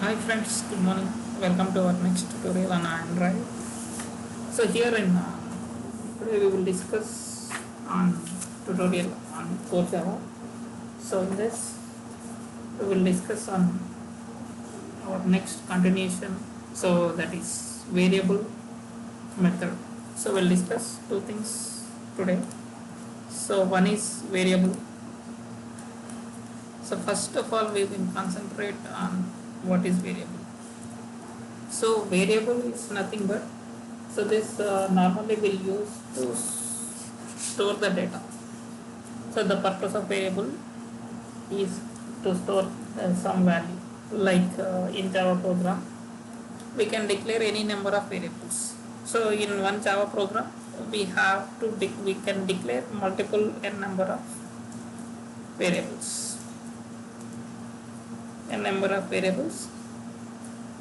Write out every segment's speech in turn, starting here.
Hi friends, good morning. Welcome to our next tutorial on Android. So here in today we will discuss on tutorial on core Java. So in this we will discuss on our next continuation. So that is variable method. So we'll discuss two things today. So one is variable. So first of all we will concentrate on what is variable. So variable is nothing but, so this normally will use to store the data. So the purpose of variable is to store some value. Like in Java program, we can declare any number of variables. So in one Java program, we can declare multiple n number of variables. N number of variables.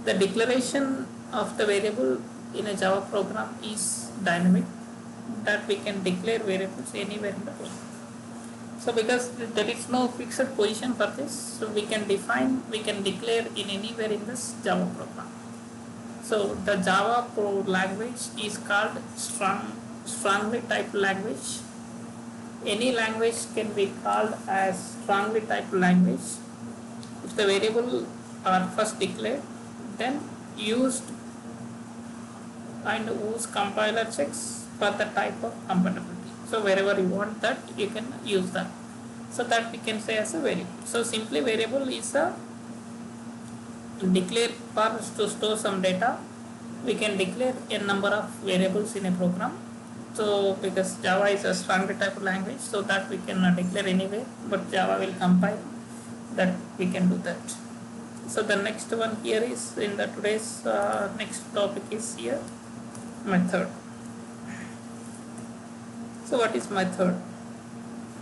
The declaration of the variable in a Java program is dynamic, that we can declare variables anywhere in the program. So because there is no fixed position for this, so we can declare in anywhere in this Java program. So the Java language is called strongly typed language. Any language can be called as strongly typed language if the variable are first declared, then used and use compiler checks for the type of compatibility. So wherever you want that, you can use that. So that we can say as a variable. So simply variable is a declare for to store some data. We can declare a number of variables in a program. So because Java is a strongly typed language, so that we cannot declare anywhere, but Java will compile that we can do that. So the next one here is in the today's next topic is here method. So what is method?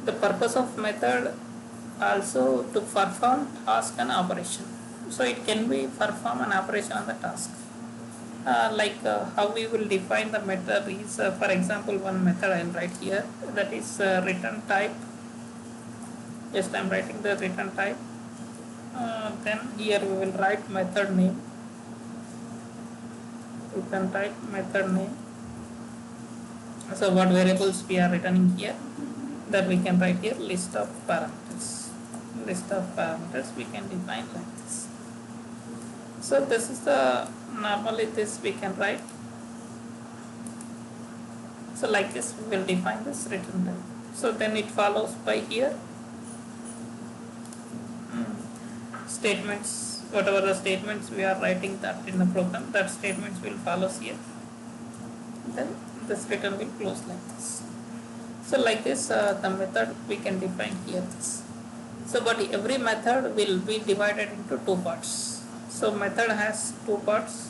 The purpose of method also to perform task and operation. So it can be perform an operation on the task. How we will define the method is for example one method I will write here, that is return type. Just I am writing the return type. Then here we will write method name, return type method name. So what variables we are returning here, that we can write here list of parameters. List of parameters we can define like this. So this is the normally this we can write. So like this we will define this return type. So then it follows by here statements, whatever the statements we are writing that in the program, that statements will follow here. Then this return will close like this. So like this the method we can define here this. So but every method will be divided into two parts. So method has two parts.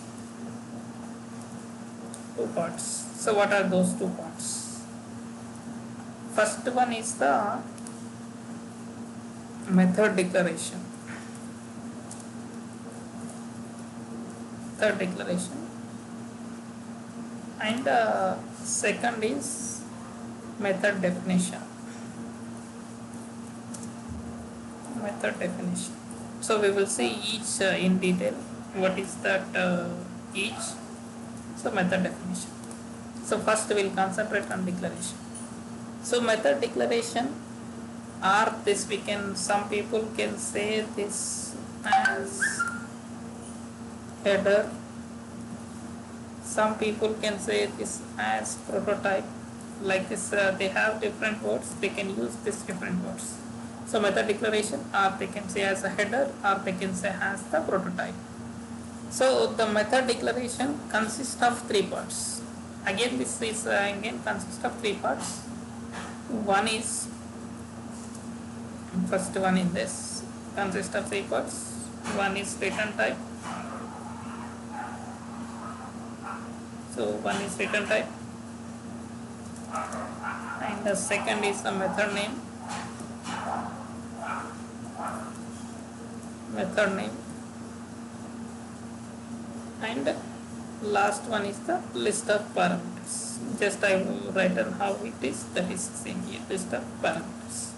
So what are those two parts? First one is the method declaration. Declaration, and second is method definition. So we will see each in detail. What is that each? So method definition. So first we will concentrate on declaration. So method declaration, or this we can, some people can say this as header, some people can say this as prototype. Like this they have different words, they can use this different words. So method declaration, or they can say as a header, or they can say as the prototype. So the method declaration consists of three parts. Again this is consists of three parts. One is, first one in this consists of three parts. One is return type. So one is return type, and the second is the method name. And last one is the list of parameters. Just I will write on how it is, that is same here, list of parameters.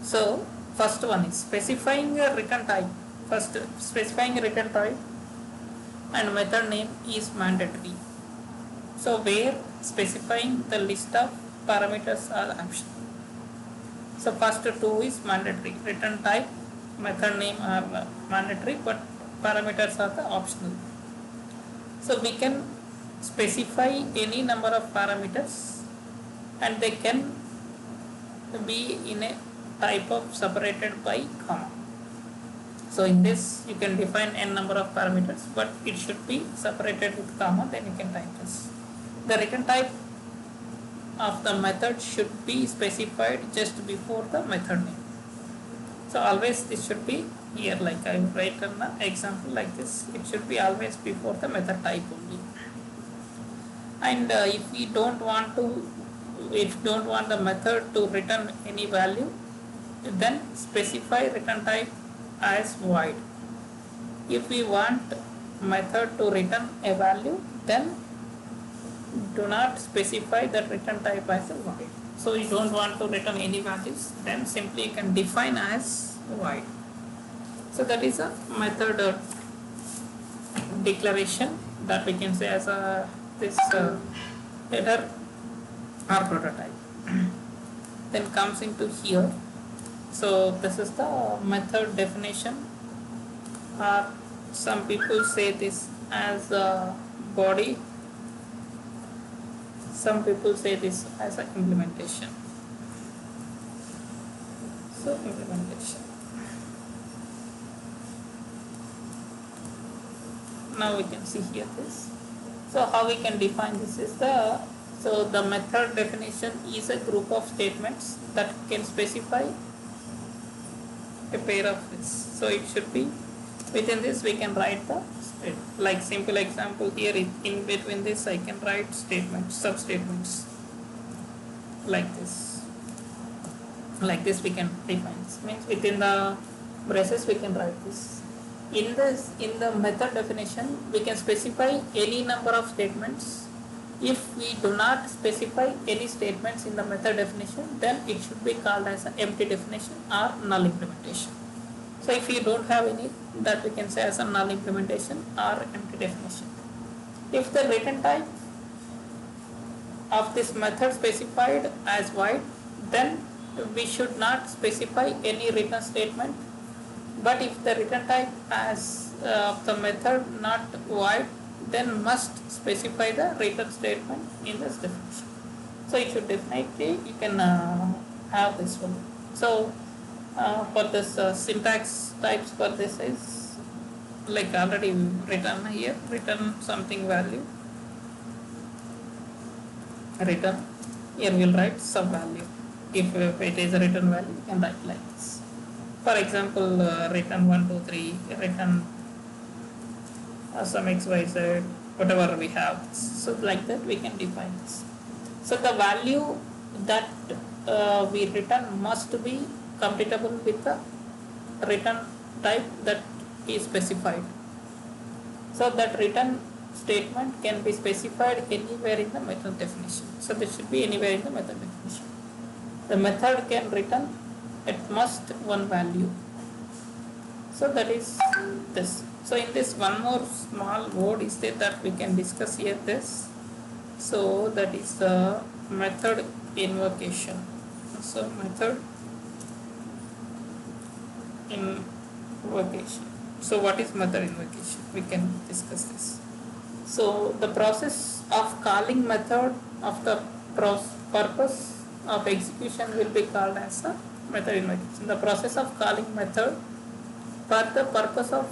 So First one is specifying a return type. First, specifying a return type and method name is mandatory. So where specifying the list of parameters are optional. So first two is mandatory. Return type, method name are mandatory, but parameters are the optional. So we can specify any number of parameters and they can be in a type of separated by comma. So in this you can define n number of parameters, but it should be separated with comma, then you can type this. The return type of the method should be specified just before the method name. So always this should be here, like I write an example like this, it should be always before the method type only. And if we don't want the method to return any value, then specify return type as void. If we want method to return a value, then do not specify that return type as a void. So you don't want to return any values, then simply you can define as void. So that is a method declaration that we can say as a this header or prototype. Then comes into here. So this is the method definition, or some people say this as a body, some people say this as an implementation. So implementation. Now we can see here this. So how we can define this is the method definition is a group of statements that can specify a pair of this. So it should be within this we can write the state. Like simple example here, in between this I can write statements, sub-statements like this. Like this we can define this. Means within the braces we can write this. In the method definition we can specify any number of statements. If we do not specify any statements in the method definition, then it should be called as an empty definition or null implementation. So if you don't have any, that we can say as a null implementation or empty definition. If the return type of this method specified as void, then we should not specify any return statement. But if the return type as of the method not void, then must specify the return statement in this definition. So it should definitely you can have this one. So for this syntax types for this is like already written here, return something value, return, here we will write some value. If it is a return value, you can write like this. For example, return 1, 2, 3, return some XYZ, whatever we have. So like that we can define this. So the value that we return must be compatible with the return type that is specified. So that return statement can be specified anywhere in the method definition. So this should be anywhere in the method definition. The method can return at most one value. So that is this. So in this one more small word is there that we can discuss here this. So that is the method invocation. So method invocation. So what is method invocation? We can discuss this. So the process of calling method of the purpose of execution will be called as a method invocation. The process of calling method for the purpose of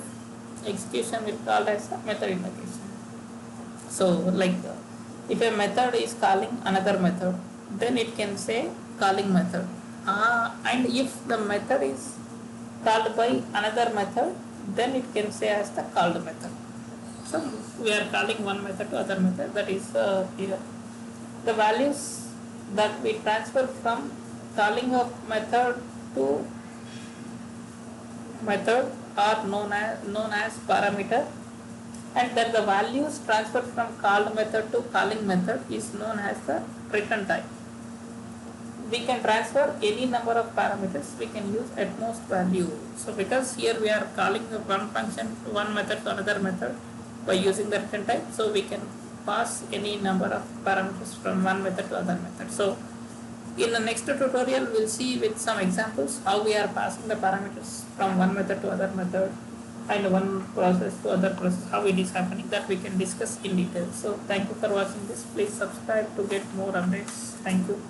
execution will be called as a method invocation. So like if a method is calling another method, then it can say calling method. And if the method is called by another method, then it can say as the called method. So we are calling one method to other method, that is here. The values that we transfer from calling of method to method are known as parameter, and then the values transferred from called method to calling method is known as the return type. we can transfer any number of parameters, we can use at most value. So because here we are calling one function, one method to another method by using the return type, so we can pass any number of parameters from one method to other method. So in the next tutorial, we'll see with some examples how we are passing the parameters from one method to other method and one process to other process, how it is happening, that we can discuss in detail. So thank you for watching this. Please subscribe to get more updates. Thank you.